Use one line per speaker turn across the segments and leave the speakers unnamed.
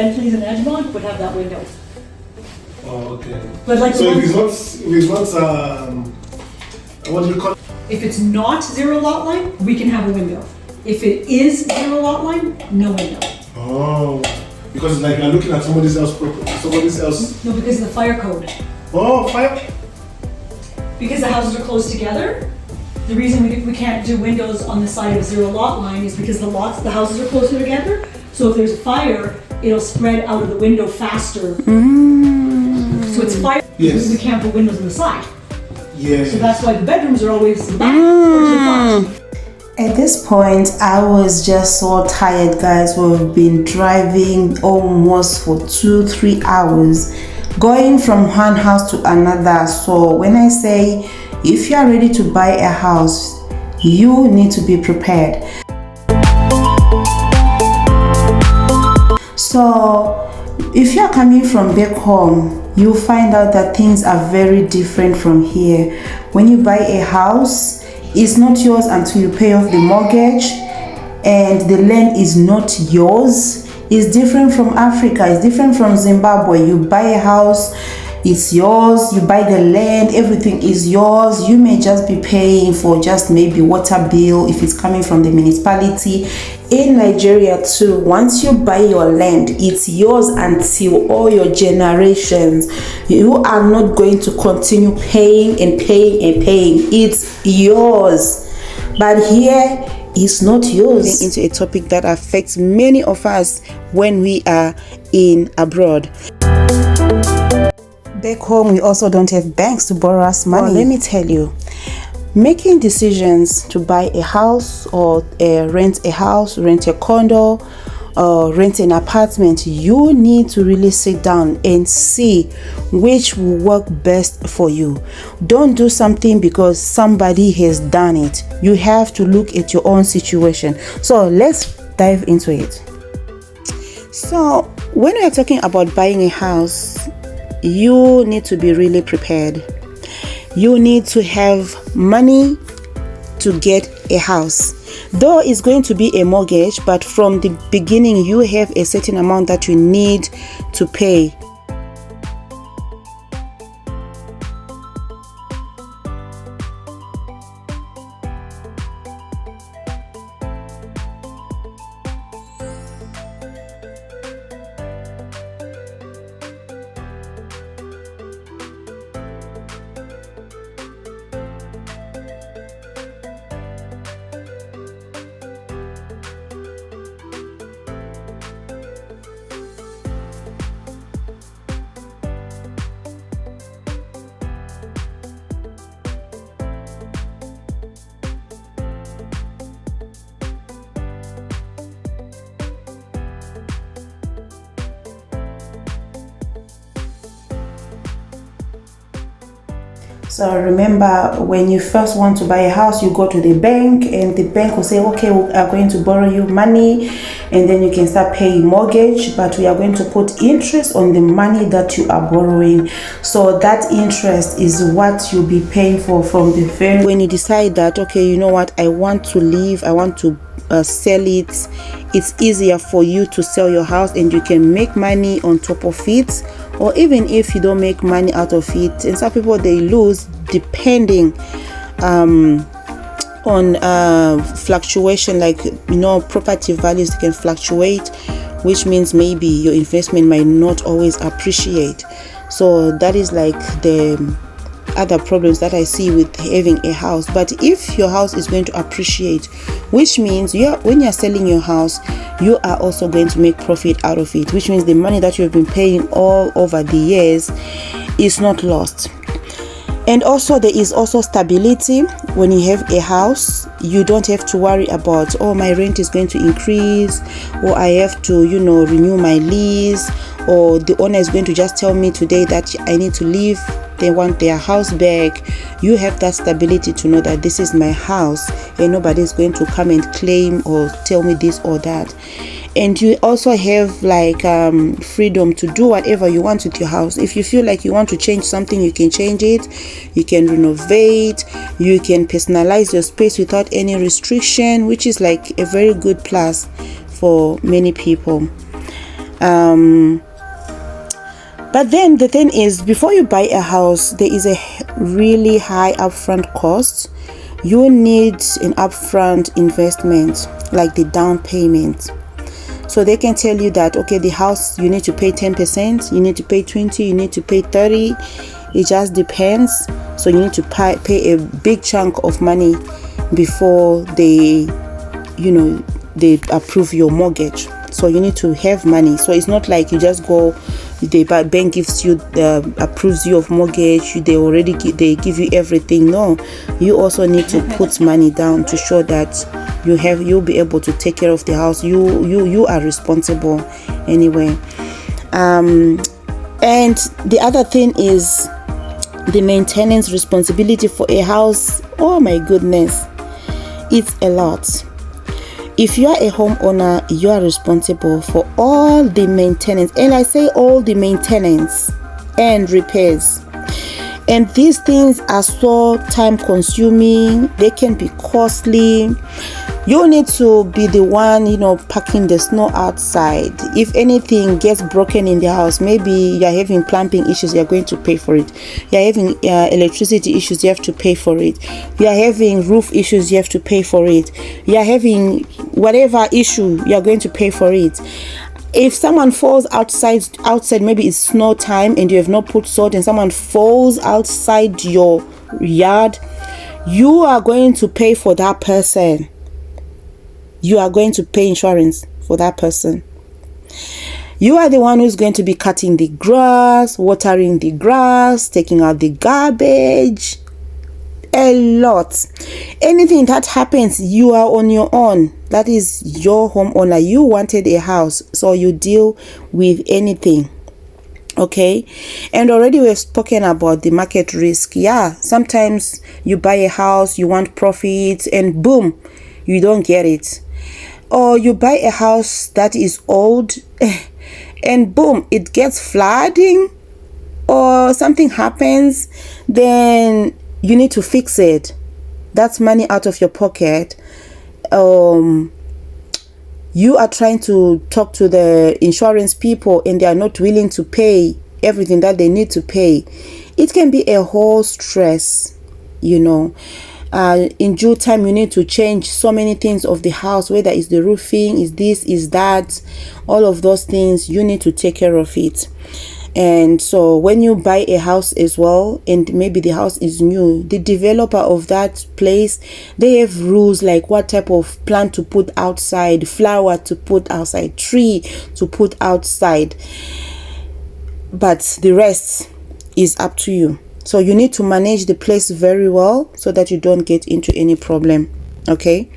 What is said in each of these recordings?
Bentleys and Edgemont would have that window.
Oh, okay.
But like,
so if it's not, what do you call it?
If it's not zero lot line, we can have a window. If it is zero lot line, no window.
Oh, because it's like you're looking at somebody else.
No, because of the fire code.
Oh, fire.
Because the houses are close together. The reason we can't do windows on the side of zero lot line is because the houses are closer together. So if there's a fire, it'll spread out of the window faster. So it's fire.
Yes.
We can't put windows on the side.
Yes.
So that's why the bedrooms are always back or to the front.
At this point, I was just so tired, guys. We've been driving almost for 2-3 hours, going from one house to another. So when I say, if you are ready to buy a house, you need to be prepared. So if you are coming from back home, you'll find out that things are very different from here. When you buy a house, it's not yours until you pay off the mortgage, and the land is not yours. It's different from Africa. It's different from Zimbabwe. You buy a house, it's yours. You buy the land, everything is yours. You may just be paying for just maybe water bill if it's coming from the municipality. In Nigeria too, once you buy your land, it's yours until all your generations. You are not going to continue paying and paying and paying. It's yours. But here, it's not yours. Into a topic that affects many of us when we are in abroad. Back home, we also don't have banks to borrow us money. Let me tell you, making decisions to buy a house or rent a house, rent a condo, or rent an apartment, you need to really sit down and see which will work best for you. Don't do something because somebody has done it. You have to look at your own situation. So let's dive into it. So when we are talking about buying a house, you need to be really prepared. You need to have money to get a house. Though it's going to be a mortgage, but from the beginning you have a certain amount that you need to pay. So remember, when you first want to buy a house, you go to the bank and the bank will say, okay, we are going to borrow you money and then you can start paying mortgage, but we are going to put interest on the money that you are borrowing. So that interest is what you'll be paying for from the very... When you decide that, okay, you know what, I want to leave, I want to sell it, it's easier for you to sell your house and you can make money on top of it. Or even if you don't make money out of it, and some people, they lose depending on fluctuation, like, you know, property values can fluctuate, which means maybe your investment might not always appreciate. So that is like the other problems that I see with having a house. But if your house is going to appreciate, which means when you're selling your house, you are also going to make profit out of it, which means the money that you've been paying all over the years is not lost. And also there is also stability. When you have a house, you don't have to worry about, oh, my rent is going to increase, or I have to, you know, renew my lease, or the owner is going to just tell me today that I need to leave, they want their house back. You have that stability to know that this is my house and nobody is going to come and claim or tell me this or that. And you also have like freedom to do whatever you want with your house. If you feel like you want to change something, you can change it, you can renovate, you can personalize your space without any restriction, which is like a very good plus for many people. But then the thing is, before you buy a house, there is a really high upfront cost. You need an upfront investment, like the down payment. So they can tell you that, okay, the house, you need to pay 10%, you need to pay 20, you need to pay 30. It just depends. So you need to pay a big chunk of money before they approve your mortgage. So you need to have money. So it's not like you just go, the bank gives you, approves you of mortgage, they give you everything. No, you also need to put money down to show that you'll be able to take care of the house. You are responsible anyway. And the other thing is the maintenance responsibility for a house. Oh my goodness, it's a lot. If you are a homeowner, you are responsible for all the maintenance, and I say all the maintenance and repairs. And these things are so time consuming, they can be costly. You need to be the one, packing the snow outside. If anything gets broken in the house, maybe you're having plumbing issues, you're going to pay for it. You're having electricity issues, you have to pay for it. You're having roof issues, you have to pay for it. You're having whatever issue, you're going to pay for it. If someone falls outside, maybe it's snow time and you have not put salt, and someone falls outside your yard, you are going to pay for that person. You are going to pay insurance for that person. You are the one who's going to be cutting the grass, watering the grass, taking out the garbage. A lot. Anything that happens, you are on your own. That is your homeowner. You wanted a house, so you deal with anything. Okay, and already we've spoken about the market risk. Yeah, sometimes you buy a house, you want profit, and boom, you don't get it. Or you buy a house that is old and boom, it gets flooding or something happens, then you need to fix it. That's money out of your pocket. You are trying to talk to the insurance people and they are not willing to pay everything that they need to pay. It can be a whole stress, in due time you need to change so many things of the house, whether it's the roofing, is this, is that, all of those things, you need to take care of it. And so when you buy a house as well, and maybe the house is new, the developer of that place, they have rules like what type of plant to put outside, flower to put outside, tree to put outside, but the rest is up to you. So you need to manage the place very well so that you don't get into any problem. Okay,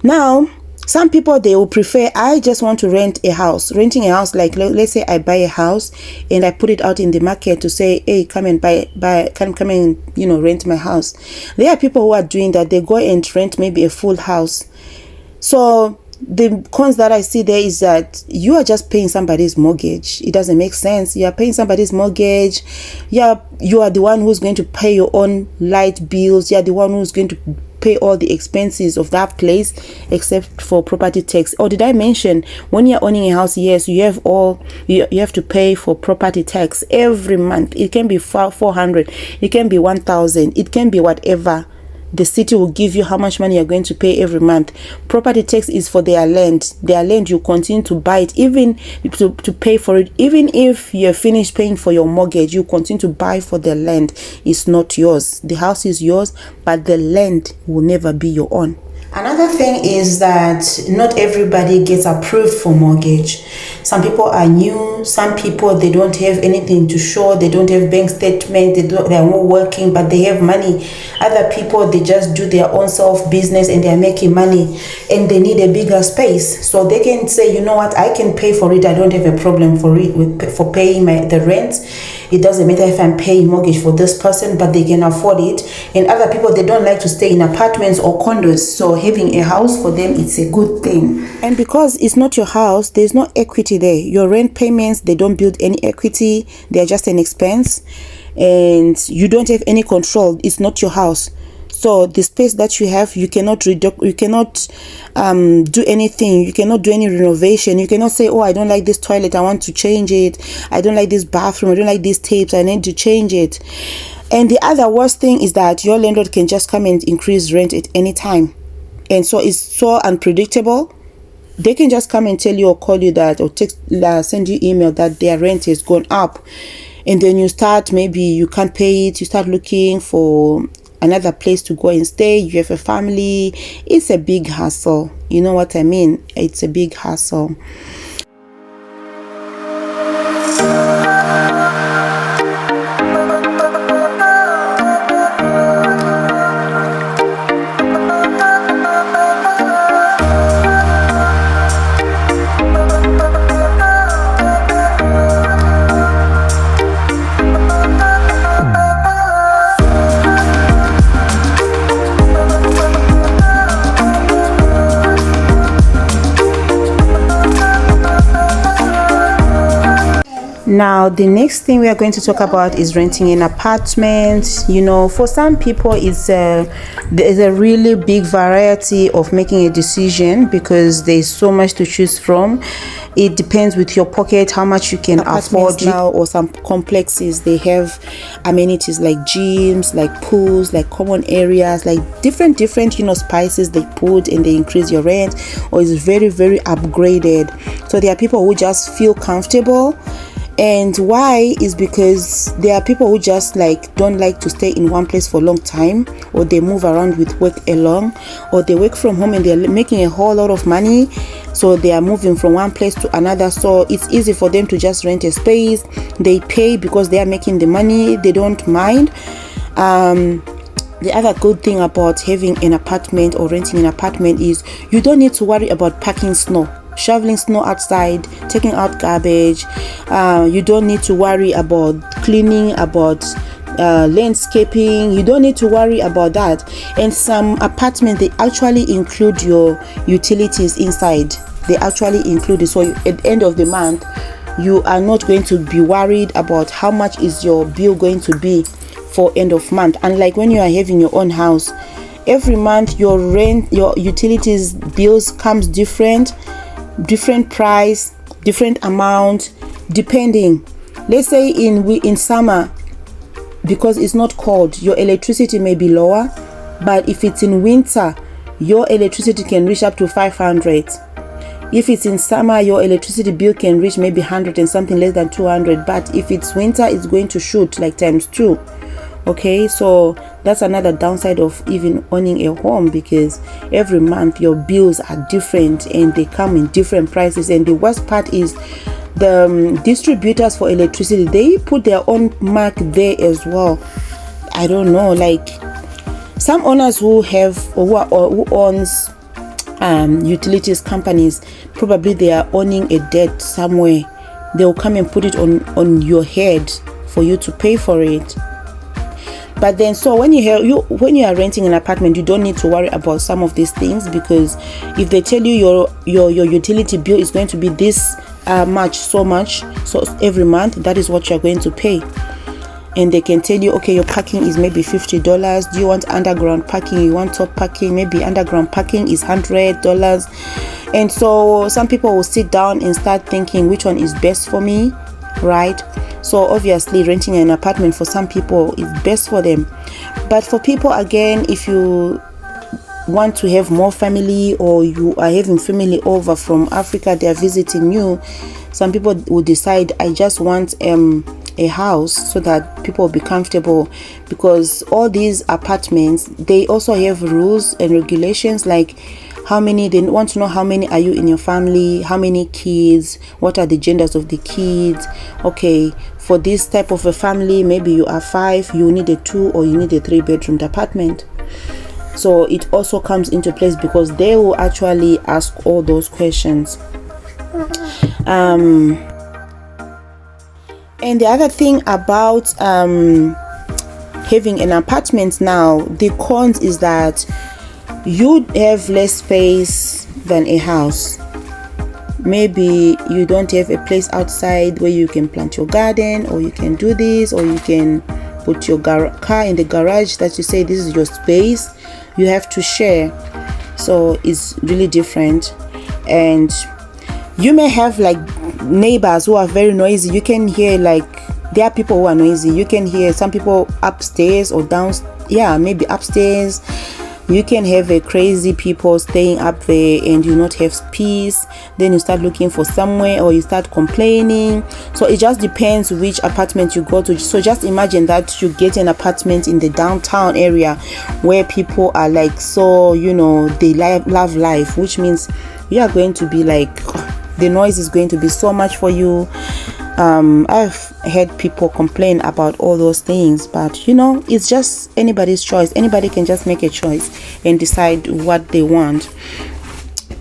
now some people, they will prefer, I just want to rent a house. Renting a house, like let's say I buy a house and I put it out in the market to say, hey, come and come and rent my house. There are people who are doing that. They go and rent maybe a full house. So the cons that I see there is that you are just paying somebody's mortgage. It doesn't make sense. You are paying somebody's mortgage. You are the one who's going to pay your own light bills. You are the one who's going to pay all the expenses of that place except for property tax. Or did I mention when you're owning a house, yes, you have to pay for property tax every month. It can be 400, it can be 1,000, it can be whatever. The city will give you how much money you're going to pay every month. Property tax is for their land. Their land, you continue to buy it, even to pay for it. Even if you're finished paying for your mortgage, you continue to buy for the land. It's not yours. The house is yours, but the land will never be your own. Another thing is that not everybody gets approved for mortgage. Some people are new. Some people, they don't have anything to show. They don't have bank statement. They are not working, but they have money. Other people, they just do their own self business and they are making money and they need a bigger space. So they can say, you know what, I can pay for it. I don't have a problem for paying the rent. It doesn't matter if I'm paying mortgage for this person, but they can afford it. And other people, they don't like to stay in apartments or condos. So having a house for them, it's a good thing. And because it's not your house, there's no equity there. Your rent payments, they don't build any equity. They're just an expense. And you don't have any control. It's not your house. So the space that you have, you cannot do anything. You cannot do any renovation. You cannot say, oh, I don't like this toilet, I want to change it. I don't like this bathroom, I don't like these tapes, I need to change it. And the other worst thing is that your landlord can just come and increase rent at any time. And so it's so unpredictable. They can just come and tell you or call you that, or text, send you email that their rent has gone up. And then you start, maybe you can't pay it. You start looking for another place to go and stay. You have a family. It's a big hassle. You know what I mean? It's a big hassle. Now, the next thing we are going to talk about is renting an apartment. You know, for some people, there's a really big variety of making a decision because there's so much to choose from. It depends with your pocket, how much you can afford now. Or some complexes, they have amenities like gyms, like pools, like common areas, like different spices they put and they increase your rent, or it's very, very upgraded. So there are people who just feel comfortable. And why is because there are people who just don't like to stay in one place for a long time, or they move around with work along, or they work from home and they're making a whole lot of money, so they are moving from one place to another. So it's easy for them to just rent a space. They pay because they are making the money. They don't mind. The other good thing about having an apartment or renting an apartment is you don't need to worry about parking snow, shoveling snow outside, taking out garbage. You don't need to worry about cleaning, about landscaping. You don't need to worry about that. And some apartments, they actually include your utilities inside. They actually include it. So at the end of the month, you are not going to be worried about how much is your bill going to be for end of month. Unlike when you are having your own house, every month your rent, your utilities bills comes different price, different amount, depending. Let's say in summer, because it's not cold, your electricity may be lower, but if it's in winter, your electricity can reach up to 500. If it's in summer, your electricity bill can reach maybe 100 and something, less than 200. But if it's winter, it's going to shoot like times 2. Okay, so that's another downside of even owning a home, because every month your bills are different and they come in different prices. And the worst part is the distributors for electricity, they put their own mark there as well. I don't know, like some owners who owns utilities companies, probably they are owning a debt somewhere. They'll come and put it on your head for you to pay for it. But then, so when you are renting an apartment, you don't need to worry about some of these things, because if they tell you your utility bill is going to be this much, so every month, that is what you're going to pay. And they can tell you, okay, your parking is maybe $50. Do you want underground parking? You want top parking? Maybe underground parking is $100. And so some people will sit down and start thinking, which one is best for me, right? So obviously renting an apartment for some people is best for them. But for people, again, if you want to have more family, or you are having family over from Africa, they are visiting you, some people will decide, I just want a house so that people will be comfortable, because all these apartments, they also have rules and regulations, like how many, they want to know how many are you in your family, how many kids, what are the genders of the kids. Okay, for this type of a family, maybe you are 5, you need a 2 or you need a 3-bedroom apartment. So it also comes into place, because they will actually ask all those questions. And the other thing about having an apartment now, the cons is that you have less space than a house. Maybe you don't have a place outside where you can plant your garden, or you can do this, or you can put your car in the garage that you say this is your space, you have to share. So it's really different. And you may have like neighbors who are very noisy. You can hear, like, there are people who are noisy. You can hear some people upstairs or maybe upstairs. You can have a crazy people staying up there and you not have peace. Then you start looking for somewhere, or you start complaining. So it just depends which apartment you go to. So just imagine that you get an apartment in the downtown area where people are like, so, they love life, which means you are going to be like, the noise is going to be so much for you. I've heard people complain about all those things, but it's just anybody's choice. Anybody can just make a choice and decide what they want.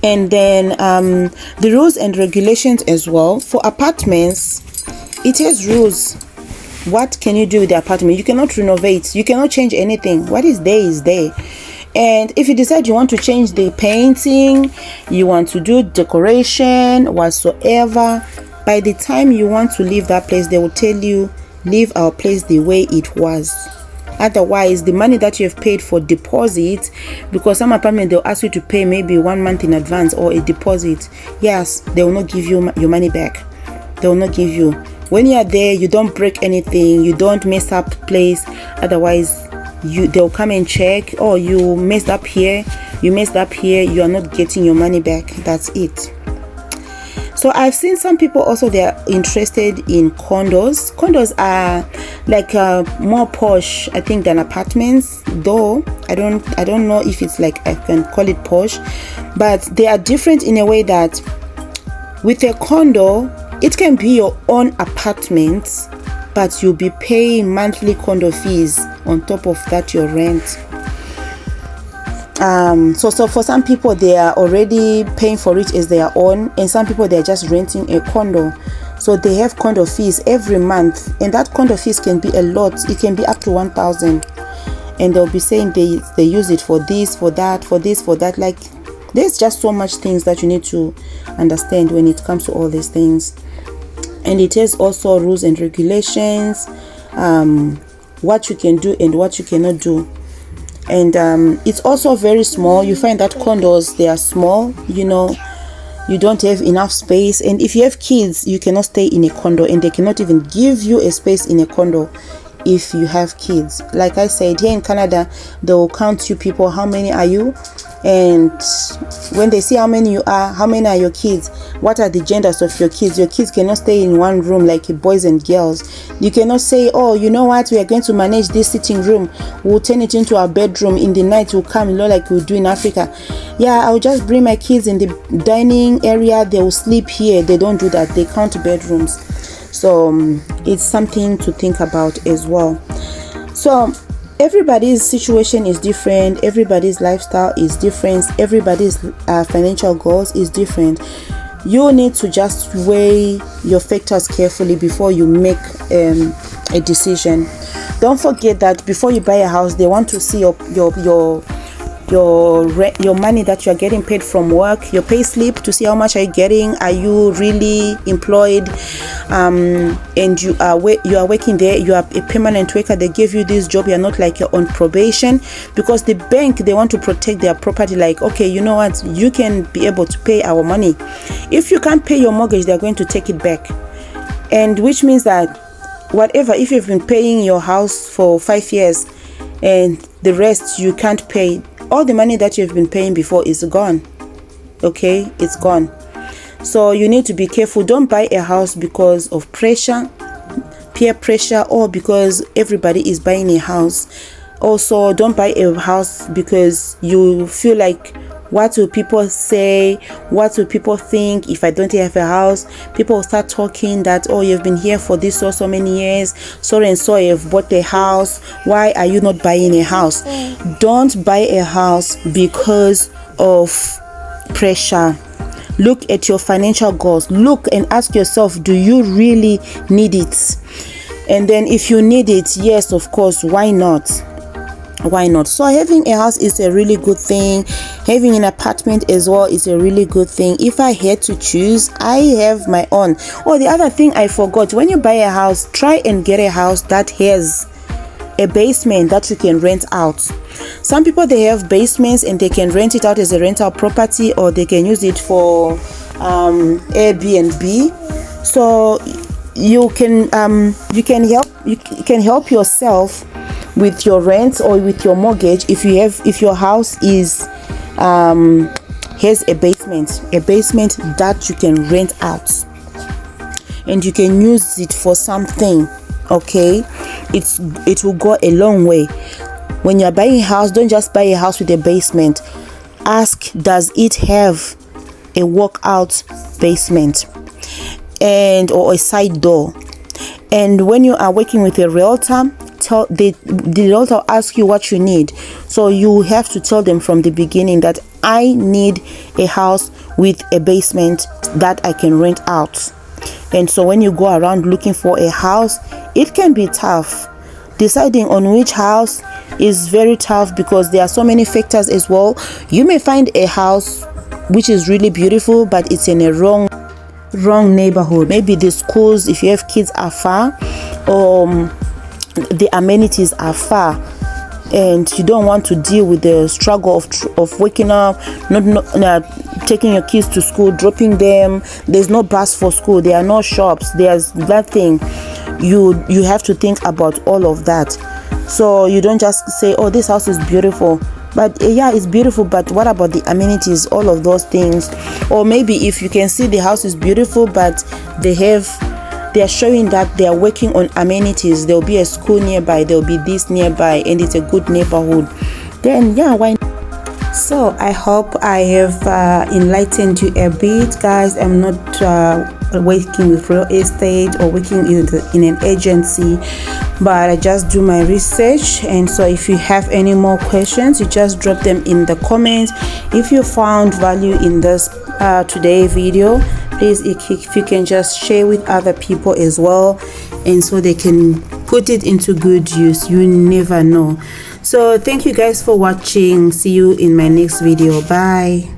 And then the rules and regulations as well. For apartments, it has rules. What can you do with the apartment? You cannot renovate. You cannot change anything. What is there is there. And if you decide you want to change the painting, you want to do decoration, whatsoever, by the time you want to leave that place, they will tell you, leave our place the way it was. Otherwise, the money that you have paid for deposit, because some apartment they'll ask you to pay maybe 1 month in advance or a deposit. Yes, they will not give you your money back. They will not give you. When you are there, you don't break anything, you don't mess up place. Otherwise, they'll come and check. Oh, you messed up here, you are not getting your money back. That's it. So I've seen some people also, they are interested in condos. Condos are like more posh, I think, than apartments. Though I don't know if it's like, I can call it posh, but they are different in a way that with a condo, it can be your own apartment, but you'll be paying monthly condo fees on top of that, your rent. So for some people, they are already paying for it as their own, and some people, they're just renting a condo. So they have condo fees every month, and that condo fees can be a lot. It can be up to 1,000, and they'll be saying they use it for this, for that, for this, for that. Like, there's just so much things that you need to understand when it comes to all these things. And it has also rules and regulations, what you can do and what you cannot do. And it's also very small. You find that condos, they are small, you don't have enough space. And if you have kids, you cannot stay in a condo, and they cannot even give you a space in a condo if you have kids. Like I said, here in Canada, they will count you people, how many are you, and when they see how many you are, how many are your kids, what are the genders of your kids cannot stay in one room like boys and girls. You cannot say, oh, you know what, we are going to manage this sitting room, we'll turn it into our bedroom, in the night we'll come, like we do in Africa. Yeah, I'll just bring my kids in the dining area, they will sleep here. They don't do that. They count bedrooms. So it's something to think about as well. So everybody's situation is different, everybody's lifestyle is different, everybody's financial goals is different. You need to just weigh your factors carefully before you make a decision. Don't forget that before you buy a house, they want to see your money that you are getting paid from work, your pay slip, to see how much are you getting. Are you really employed? And you are working there, you are a permanent worker, they give you this job, you're not like you're on probation, because the bank, they want to protect their property. Like, okay, you know what, you can be able to pay our money. If you can't pay your mortgage, they're going to take it back. And which means that whatever, if you've been paying your house for 5 years and the rest you can't pay, all the money that you've been paying before is gone. Okay, it's gone. So you need to be careful. Don't buy a house because of pressure, peer pressure, or because everybody is buying a house. Also, don't buy a house because you feel like, what will people say? What will people think if I don't have a house? People will start talking that, oh, you've been here for this so many years, so and so you've bought a house, why are you not buying a house? Don't buy a house because of pressure. Look at your financial goals. Look and ask yourself, do you really need it? And then if you need it, yes, of course, why not? Why not? So having a house is a really good thing. Having an apartment as well is a really good thing. If I had to choose, I have my own. Oh, the other thing I forgot, when you buy a house, try and get a house that has a basement that you can rent out. Some people, they have basements and they can rent it out as a rental property, or they can use it for Airbnb. So you can help yourself with your rent or with your mortgage if your house has a basement that you can rent out, and you can use it for something. Okay, it will go a long way. When you're buying a house, don't just buy a house with a basement. Ask, does it have a walkout basement or a side door? And when you are working with a realtor, the realtor ask you what you need. So you have to tell them from the beginning that I need a house with a basement that I can rent out. And so when you go around looking for a house, it can be tough. Deciding on which house is very tough because there are so many factors as well. You may find a house which is really beautiful, but it's in a wrong neighborhood. Maybe the schools, if you have kids, are far, or the amenities are far, and you don't want to deal with the struggle of waking up, not taking your kids to school, dropping them. There's no bus for school, there are no shops, there's nothing. You have to think about all of that. So you don't just say, oh, this house is beautiful, but yeah, it's beautiful, but what about the amenities, all of those things? Or maybe if you can see the house is beautiful, but they are showing that they are working on amenities. There'll be a school nearby, there'll be this nearby, and it's a good neighborhood, then yeah, why not? So I hope I have enlightened you a bit, guys. I'm not working with real estate or working in an agency, but I just do my research. And so if you have any more questions, you just drop them in the comments. If you found value in this today video, please, if you can just share with other people as well, and so they can put it into good use. You never know. So thank you guys for watching. See you in my next video. Bye.